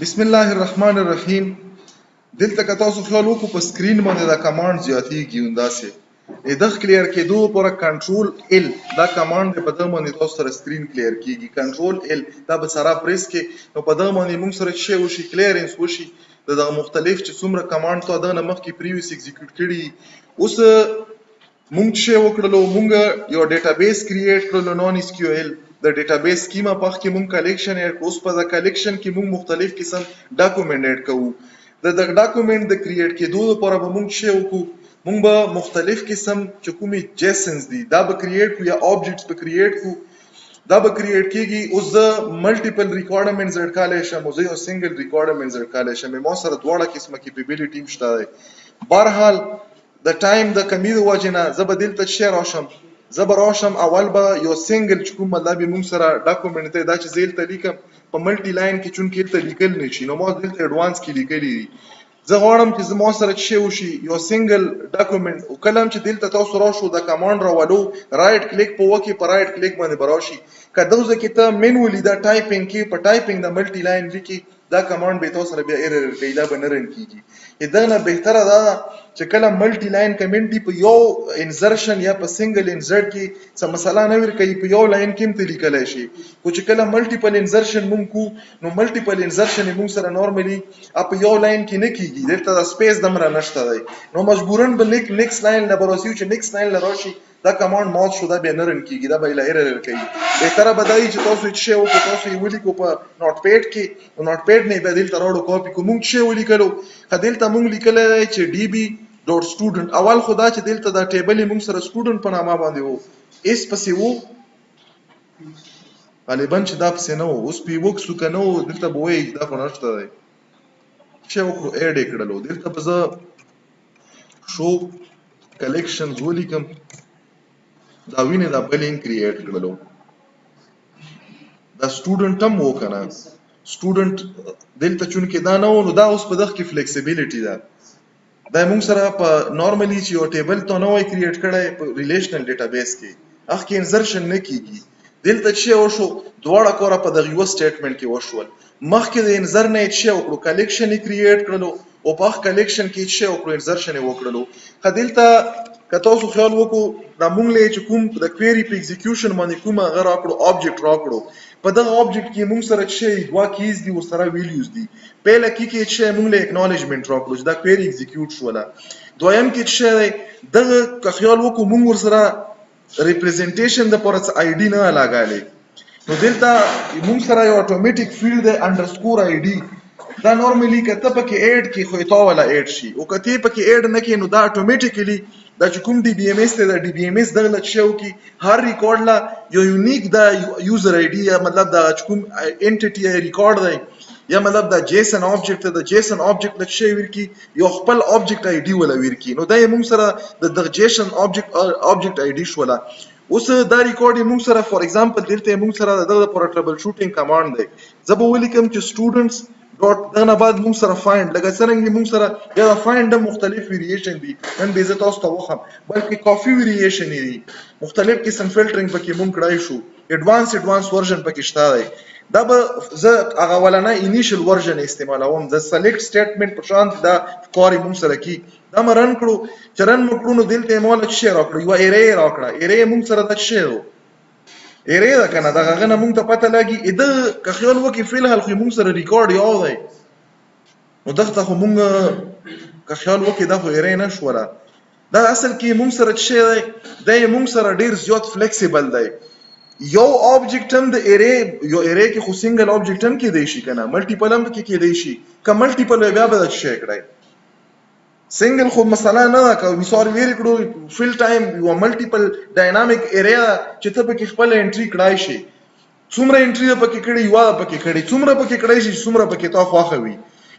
بسم الله الرحمن الرحیم. دلته که تاسو خیال وکړو په سکرین باندې دا کمانډ زیاتیږي همداسې دغه کلیر کېدو لپاره کنټرول ال دا کمانډ په دغه باندې تاسو سره سکرین کلیر کېږي. کنټرول ال دا به سره پریس کې نو په دغه باندې موږ سره شی وشي کلیرنس وشي دغه مختلف چې څومره کمانډ ته دغه مخکې پریویس ایگزیکیوټ کړي. اوس موږ شی وکړلو موږ یو ډیټابیس کریټ کړلو نون اس کیو ال د ډیټابیس سکیما په کې موږ کلیکشن اډ اوس په دا کلیکشن کې موږ مختلف قسم ډاکومنټ اډ کوو. د ډاکومنټ د کریټ کېدو لپاره به موږ شی وکړو موږ به مختلف قسم چې کومې جیسنز دي دا به کریټ کو یا آبجیکټس به کریټ کو دا به کریټ کېږي. اوس زه ملټیپل ریکوایرمنټس اډ کولای شم او زه یو سنگل ریکوایرمنټس اډ کولای شم. ما سره دواړه قسمه کیپیبلیټي شته دی. بهرحال د ټایم د کمی د وجې نه زه به دلته شی راشم اول به یو سنگل چې کوم مطلب موږ سره ډاکومنټ دی دا چې زه دلته لیکم په ملټي لاین کې چونکې دلته لیکل نه شي نو ما دلته اډوانس کې لیکلي دي. زه غواړم چې زما سره شی وشي یو سنگل ډاکومنټ او کله چې دلته تاسو راشو د کمانډ راولو رائټ کلیک په وکي په رائټ کلیک باندې براشي که دغه کې ته مینولی دا ټایپینګ کې په ټایپینګ د ملټي لاین لیکي دا کمانډ به تاسو سره بیا ایرر کوي دا به نه رن کیږي. دا نه بهتره ده چې کله ملټي لاین کمنټ دی په یو انزرشن یا په سنگل انزرټ کې څه مسله نه ور کوي په یو لاین کې هم لیکلای شي خو چې کله ملټیپل انزرشن مونږ کو نو ملټیپل انزرشن مونږ سره نورمالي په یو لاین کې نه کیږي دلته د سپیس دمره نشته دی نو مجبورن به نیکست لاین نه براسي چې نیکست لاین لراشي دا کمانډ مات شو دا به نه رن کیږي دا به ایرر کوي. بهتره بدایي چې تاسو شی وکړو تاسو یې ولیکو په نوٹ پیډ کې او نوٹ پیډ نه بدیل تراړو کاپی کو مونږ شی ولیکلو خدلته مونږ لیکلای چې db.student اول خدا چې دلته دا ټیبل مونږ سره سټوډنټ په نامه باندې وو اس پسې وو غالبا چې دا پسې نه وو اوس پی وکس کنه دلته به وای دا په نشته دی شی وکړو اډ کړلو دلته به زه شو کلیکشن ولیکم دا وینه دا بلین کریټ کړلو دا سټوډنټ هم وو کنه سټوډنټ دلته چونکې دا نه و نو دا اوس په دغه کې فلیکسیبিলিټی ده دا موږ سره په نورمالي چې یو ټیبل ته نو وای کریټ کړای په ریلیشنل ډیټابیس کې اخ کې انسرشن نه کیږي دلته چې وشو دواړه کور په دغه یو سټیټمنټ کې وشول مخکې د انزر نه چې وکړو کلیکشن یې کریټ کړلو او په کلیکشن کې چې وکړو انسرشن یې وکړلو خدلته که تاسو خیال وکړو دا مونږ له چې کوم د کويري په ایگزیکیوشن باندې کوم هغه راکړو آبجیکټ راکړو په دغه آبجیکټ کې مونږ سره چې دوا کیز دي او سره ویلیوز دي پهله کې چې مونږ له اکنالجمنت راکړو چې دا کويري ایگزیکیوټ شوله دویم کې چې دغه که خیال وکړو مونږ ور سره ریپرزنټیشن د پرڅ آی ډی نه لاګالې نو دلته مونږ سره یو اتوماتیک فیلډ د انډرسکور آی ډی دا نورمالي کته پکې اډ کې خو تا ولا اډ شي او کته پکې اډ نه کې نو دا اتوماتیکلی دا چې کوم دی بی ام اس ته دا ډی بی ام اس دغه شو کې هر ریکارډ لا یو یونیک دا یوزر آی ډی یا مطلب دا چې کوم انټیټی ریکارډ دی یا مطلب دا جیسن آبجیکټ د جیسن آبجیکټ لکه شی ورکی یو خپل آبجیکټ آی ډی ولا ورکی نو دا موږ سره د جیسن آبجیکټ آی ډی شولا اوس دا ریکارډ موږ سره فور ایگزامپل دلته موږ سره دغه پر ټربل شوټینګ کمانډ دی زه به ولیکم چې سټوډنټس ډاټ دغه بعد موږ سره فایند لکه څنګه موږ سره یا فایند مختلف ویریشن دي نن به زه تاسو ته وخم بلکې کافي ویریشن دي مختلف قسم فلټرینګ پکې موږ کړای شو اډوانس ورژن پکې شته دی دا به زه هغه ولنه انیشل ورژن استعمالوم د سلیکټ سټیټمنټ په شان دا کاری موږ سره کی دا مرن کړو چرن مکړو نو دلته مولا شی راکړو یو ایری راکړه ایری موږ سره د شی ایری دا کنه دا غنه موږ ته پته لګي اده که خیال وکي فعل هل خو موږ سره ریکارډ یو دی نو دغه خو موږ که خیال وکي دا خو ایری نشوله دا اصل کې موږ سره شی دی دا موږ سره ډیر زیات فلیکسیبل دی یو آبجیکټ هم د ایری یو ایری کې خو سنگل آبجیکټ هم کې دی شي کنه ملټیپل هم کې دی شي که ملټیپل بیا به شي کړای سنگل خو مثلا نه دا که مثال ویری کړو فل ټایم یو ملټیپل ډاینامیک ایریا چې ته پکې خپل انټری کړای شي څومره انټری پکې کړي یو پکې کړي څومره پکې کړي شي څومره پکې تا خواخوي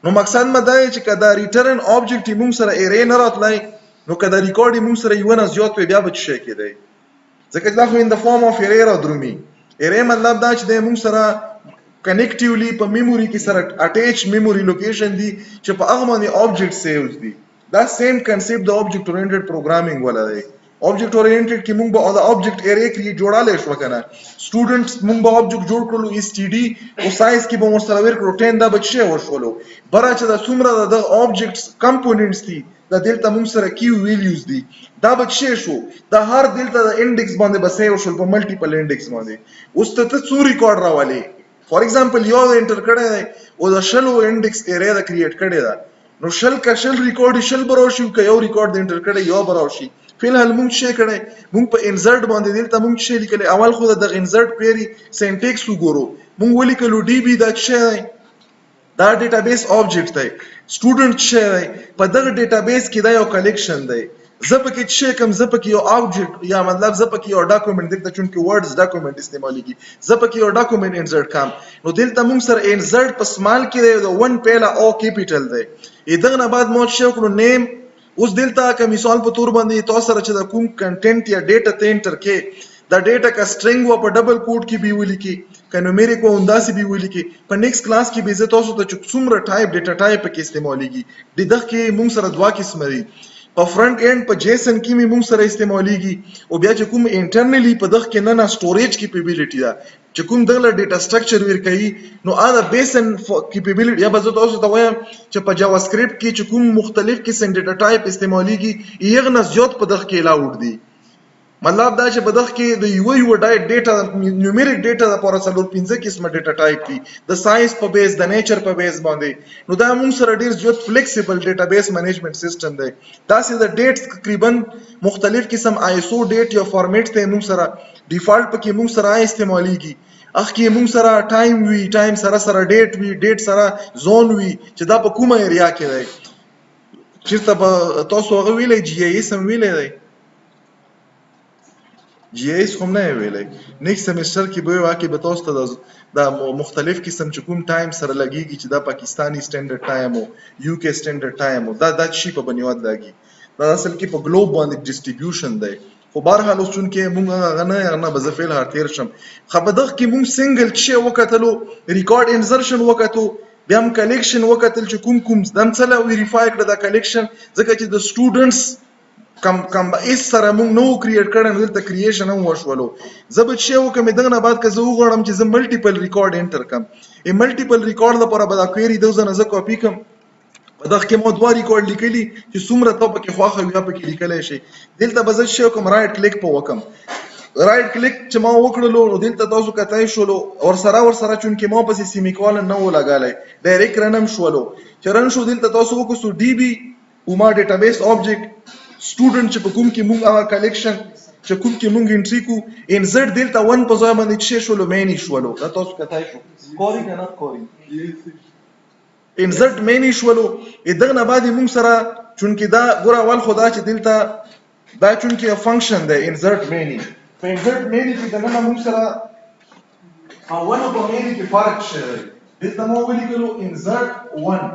نو مقصد مده چې کدا ریټرن آبجیکټ موږ سره ایری نه راتلای نو کدا ریکارډ موږ سره یو نه زیات بیا به شي کېدی ځکه دا خو ان د فارم اف ایری را درومي ایری مطلب دا چې موږ سره کنیکټیولی په میموري کې سره اٹیچ میموري لوکیشن دي چې په هغه باندې آبجیکټ سیوز دي دا سیم کنسپټ د آبجیکټ اورینټډ پروګرامینګ ولا دی object oriented کې مونږ به د object array کې جوړاله شو کنه students مونږ به object جوړ کړلو std او size کې به مو سره ورکړو 10 دا بچي ورشولو برا چې د څومره د objects components دي د دلته مونږ سره key values دي دا بچي شو د هر دلته د index باندې بسې وشول په multiple index باندې اوس ته څو ریکارډ راولې فور ایگزامپل یو انټر کړی او د شلو index array دا کریټ کړی دا نو شل کا شل ریکارډ شل براوشي که یو ریکارډ انټر کړی یو براوشي فلحال مونږ شي کړی مونږ په انسرت باندې دلته مونږ شي لیکل اول خو د انسرت پیری سینټیکس وګورو مونږ ولیکلو ډي بي دا شي دا ډیټابیس آبجیکټ دی سټوډنټ شي دی په دغه ډیټابیس کې دا یو کلیکشن دی زپکه شي کوم زپکه یو آبجیکټ یا مطلب زپکه یو ډاکومنت دلته چونکه ورډز ډاکومنت استعماليږي زپکه یو ډاکومنت انسرت کام نو دلته مونږ سره انسرت په سمال کې دی د 1 پهلا او کیپیټل دی دغه نه بعد مو شو کړو نیم اوس دلته که مثال په تور باندې تاسو سره چې د کوم کنټینټ یا ډیټا ته انټر کې دا ډیټا کا سټرینګ و په ډبل کوډ کې به ولیکي که نومریک و انداسي به ولیکي په نیکست کلاس کې به زه تاسو ته څومره ټایپ ډیټا ټایپ کې استعماليږي د دغه کې موږ سره دوا قسم دي په فرنٹ اینڈ په جیسن کې موږ سره استعماليږي او بیا چې کوم انټرنلی په دغه کې نه سټوریج کیپیبلیټی ده چې کوم دغه ډیټا سټرکچر ورکوي نو دا بیسن کیپیبلیټی یا به زه تاسو ته وایم چې په جاوا سکرپټ کې چې کوم مختلف قسم ډیټا ټایپ استعماليږي یغه نه زیات په دغه کې الاوډ دي مطلب دا چې په دغه کې د یو ډیټا نیومریک ډیټا لپاره څلور 15 قسمه ډیټا ټایپ دي د ساينس په بیس د نیچر په بیس باندې نو دا موږ سره ډیر زیات فلیکسیبل ډیټابیس منیجمنت سیستم دی دا چې د ډیټس تقریبا مختلف قسم ISO ډیټ یا فارمیټ ته موږ سره ډیفالت پکې موږ سره استعماليږي اخ کې موږ سره ټایم وی ټایم سره سره ډیټ وی ډیټ سره زون وی چې دا په کومه ایریا کې دی چیرته تاسو هغه ویلې GIS هم ویلې دی GIS هم نه ویلې نیکست سمستر کې به واکه به تاسو ته د مختلف قسم چې کوم ټایم سره لګیږي چې دا پاکستانی سټانډرډ ټایم او UK سټانډرډ ټایم او دا شی په بنیاد لګي دا اصل کې په ګلوب باندې ډیسټریبیوشن دی خو بهرحال اوس چونکې مونږ هغه نه بزفیل هارتیر شم خبردغ کې مونږ سنگل شی وکتلو ریکارډ انسرشن وکتو بیا هم کلیکشن وکتل چې کوم دم څله ویریفای کړه دا کلیکشن ځکه چې د سټوډنټس کم اس سره مونږ نو کریټ کړل دلته کریشن هم وشولو زبد شی وکم دغه نه بعد که زه وغواړم چې زه ملټیپل ریکارډ انټر کم ای ملټیپل ریکارډ لپاره به دا کویری دوزنه زه کاپی کم دغه کې مو دوه ریکارډ لیکلي چې څومره ته پکې خواخه وي پکې لیکلی شي دلته به زه شی کوم رائټ کلیک په وکم رائټ کلیک چې ما وکړلو نو دلته تاسو کتای شولو ور سره چونکې ما پسې سیمیکولن نه ولګالی ډایرکټ رنم شولو چې رن شو دلته تاسو وکړو ډي بي او ما ډیټابیس آبجیکټ سټوډنټ چې په کوم کې مونږ هغه کلیکشن چې کوم کې مونږ انټری کو انسرت دلته 1 په ځای باندې چې شولو مینی شولو دا تاسو کتای شو کوري کنه کوري انسرت مینی شولو دغه نه بعد موږ سره چونکې دا ګوره اول خدا چې دلته دا چونکې فنکشن دی انسرت مینی په انسرت مینی کې دغه موږ سره اول په مینی کې فرق شوی دلته مو ولیکلو انسرت 1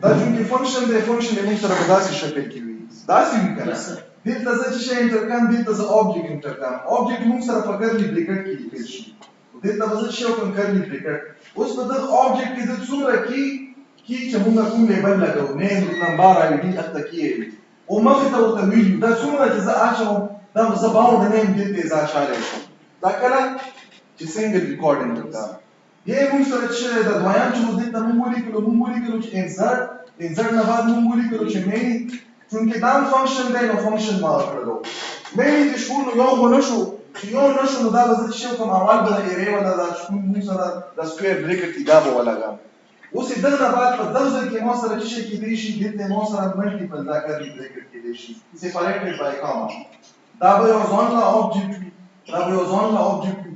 دا چونکې فنکشن دی فنکشن موږ سره په داسې شکل کې وي داسې وي کنه دلته زه چې شی انټر کړم دلته زه آبجیکټ انټر کړم آبجیکټ موږ سره په کرلی بریکټ کې لیکل شي دلته به زه شی وکړم کرلی بریکټ اوس په دغه آبجیکټ کې زه څومره کی چې موږ کوم لیبل لګو نیم نمبر ID اته کې او مخې ته ورته ویلو دا څومره چې زه اچوم دا زه باونډ نیم دلته زه اچالی شم دا کله چې سنګل ریکارډ انټر کړم یې موږ سره چې د دویم چې دلته موږ ولیکلو چې انسرت نه بعد موږ ولیکلو چې مینی چونکې دا فنکشن دی نو فنکشن ما کړلو مینی چې شو نو یو خو نه شو یو نه شو نو دا به زه چې کوم اول به د ایرې ولا دا موږ سره د سکویر بریکټ دا به ولګم اوس دغه نه بعد په دغه ځای کې ما سره چې شي کېدی شي دلته ما سره ملټیپل دا کرلی بریکټ کېدی شي سیپریټډ بای کاما دا به یو ځانله آبجیکټ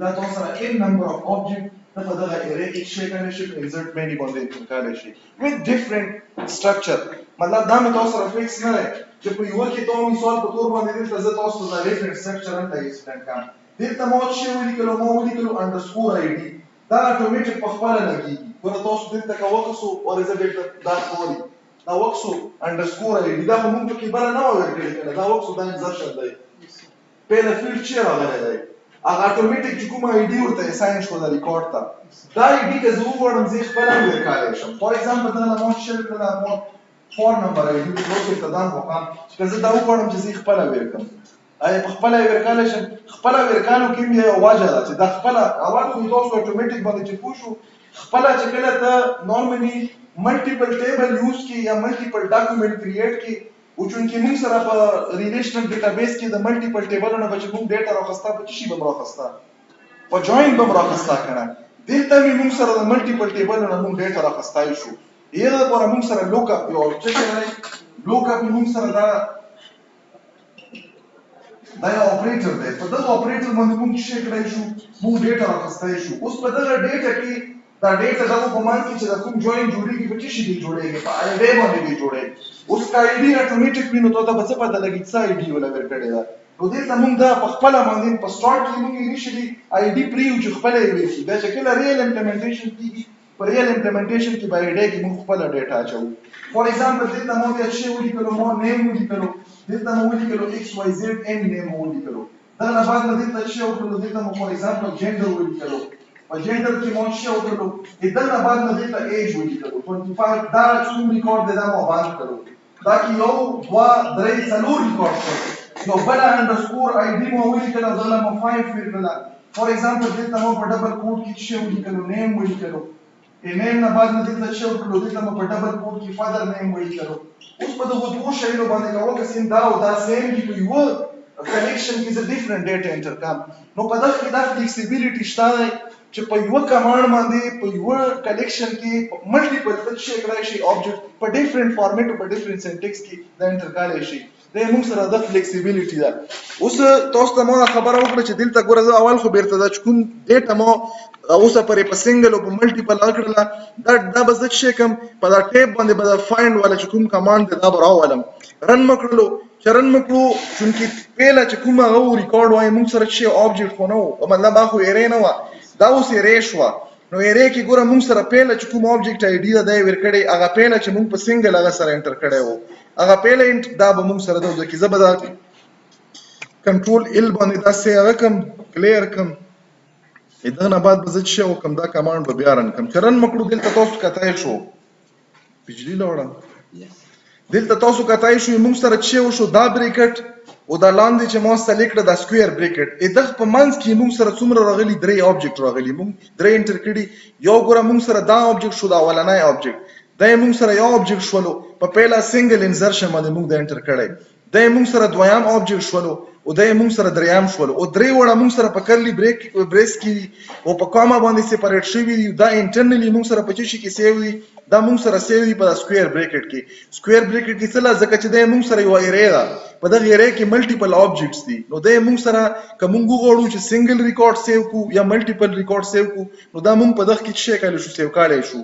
دا تاسو سره ان نمبر اف آبجیکټ ته په دغه ایرې کې شي کنه شي انسرت مینی باندې انتقال شي with different structure مطلب دا مې تاسو سره فکس نه دی چې په یو کې ته مثال په تور باندې دلته زه تاسو ته ریفرنس سټرکچر هم ایکسپلین کوم دلته ما چې ولیکلو انډرسکور ID دا اتوماتیک په خپل لګیږي ګوره تاسو دلته کا وکسو او دلته دا کوي دا وکسو انډرسکور ID دا موږ په کې بل نه ورکړل کنه دا وکسو دا انسرشن دی په فیلډ چې راغلی دی هغه اتوماتیک چې کوم ID ورته اساین شو د ریکارډ ته دا ID که زه وګورم زه خپل ورکړای شم فور ایگزامپل دا ما شل کړل فور نمبر آی ډي اوس ابتدا وکړم چې زه دا وکړم چې زه خپله ویر کړم آیا په خپله ویر کولی شم خپله ویر کولو کې هم یوه وجه ده چې دا خپله اول خو تاسو اټومیټیک باندې چې پوه شو خپله چې کله ته نارملي ملټیپل ټیبل یوز کړي یا ملټیپل ډاکومنټ کریټ کړي او چونکې موږ سره په ریلیشنل ډیټابیس کې د ملټیپل ټیبلونو به چې موږ ډیټا راخسته په څه شي به م راخسته په جوین به م راخسته که نه دلته مې موږ سره د ملټیپل ټیبلونو موږ ډیټا راخستی شو هغې دپاره موږ سره لوکاپ یو چکر دی لوکاپ موږ سره دا یو اپریټر دی په دغه اپریټر باندې موږ څه کړی شو موږ ډیټا راخستی شو اوس په دغه ډیټا کې دا ډیټا دغه په منځ کې چې دا کوم جوین جوړېږي په څه شي دی جوړېږي په آی ډي باندې دی جوړېږي اوس که آی ډي اټومیټیک وي نو ته به څه پته لګي څه آی ډي وله ورکړې ده نو دلته موږ دا په خپله باندې په سټارټ کې موږ انیشلي آی ډي پرېږو چې خپله یې ولیکي بیا چې کله ریل امپلیمنټیشن کېږي په ریل امپلیمنټیشن کې به آی ډي کې موږ خپله ډیټا اچوو فار ایگزامپل دلته مو بیا څه ولیکلو مو نیم ولیکلو دلته مو ولیکلو 𝐿𝑥𝑦𝑧 نیم مو ولیکلو دغه نه بعد مو دلته څه وکړلو دلته مو فار ایگزامپل جنډر ولیکلو په جنډر کې مو څه وکړلو دغه نه بعد مو دلته ایج ولیکلو 25 دا کوم ریکارډ دی دا مو باندې کړو دا کې یو دوه درې څلور ریکارډ کړو یو بل انډرسکور آی ډي مو ولیکلو دغه مو 5 ولیکله فار ایگزامپل دلته مو په ډبل کوډ کې څه ولیکلو نیم ولیکلو نیم نه بعد مو دلته څه وکړلو دلته مو په ډبل کوډ کې فادر نیم ولیکلو اوس په دغه دوه شیانو باندې کوو که سیم دا او دا سیم دي په یوه connection is a different data intercom نو په دغه کې دا فلیکسیبিলিټي شته چې په یوه کمانډ باندې په یوه کلیکشن کې ملټیپل څه کړای شي آبجیکټ په ډیفرنٹ فارمیټ او په ډیفرنٹ سینټیکس کې دا انټر کولای شي دا موږ سره د فلیکسیبিলিټي ده اوس تاسو ته ما خبره وکړه چې دلته ګوره زه اول خو بیرته دا کوم ډیټا مو اوسه پرې په سنگل او په ملټیپل اکړه دا به زه چې کوم په دا ټیب باندې به فایند ولا چې کوم کمانډ دا به راولم رن مکړلو چرن مکړو چونکی پیله چې کومه او ریکارډ وای موږ سره چې آبجیکټ خو نو مطلب اخو ایرې نه و دا اوس ایرې شو نو ایرې کې ګوره موږ سره پیله چې کوم آبجیکټ آی ډي دا ورکړي هغه پیله چې موږ په سنگل هغه سره انټر کړی وو هغه پیله دا به موږ سره د ځکه زبدا کنټرول ال باندې دا سه هغه کم کلیر کم دغه نه بعد به زه چې وکم دا کمانډ به بیا رن کم چرن مکړو دلته تاسو کتای شو بجلی لوړه دلته تاسو کتای شو موږ سره چې وشو دا بریکټ او دا لاندې چې مو سلیکټ دا سکوير بریکټ دغه په منځ کې موږ سره څومره راغلي درې آبجیکټ راغلي موږ درې انټر کړي یو ګوره موږ سره دا آبجیکټ شو دا اولنۍ آبجیکټ دا موږ سره یو آبجیکټ شولو په پیله سنگل انسرشن باندې موږ د انټر کړی دا موږ سره دویم آبجیکټ شولو او دا موږ سره دریم شولو او درې وړه موږ سره په کرلی بریس کې او په کاما باندې سپریټ شوي دي دا انټرنلی موږ سره په چی کې سیو دي دا موږ سره سیو دي په سکوير بریکټ کې سکوير بریکټ کې څه ځکه چې دا موږ سره یو ایرې ده په دغه ایرې کې ملټیپل آبجیکټس دي نو دا موږ سره کوم غوړو چې سنگل ریکارډ سیو کو یا ملټیپل ریکارډ سیو کو نو دا موږ په دغه کې څه کولای شو سیو کولای شو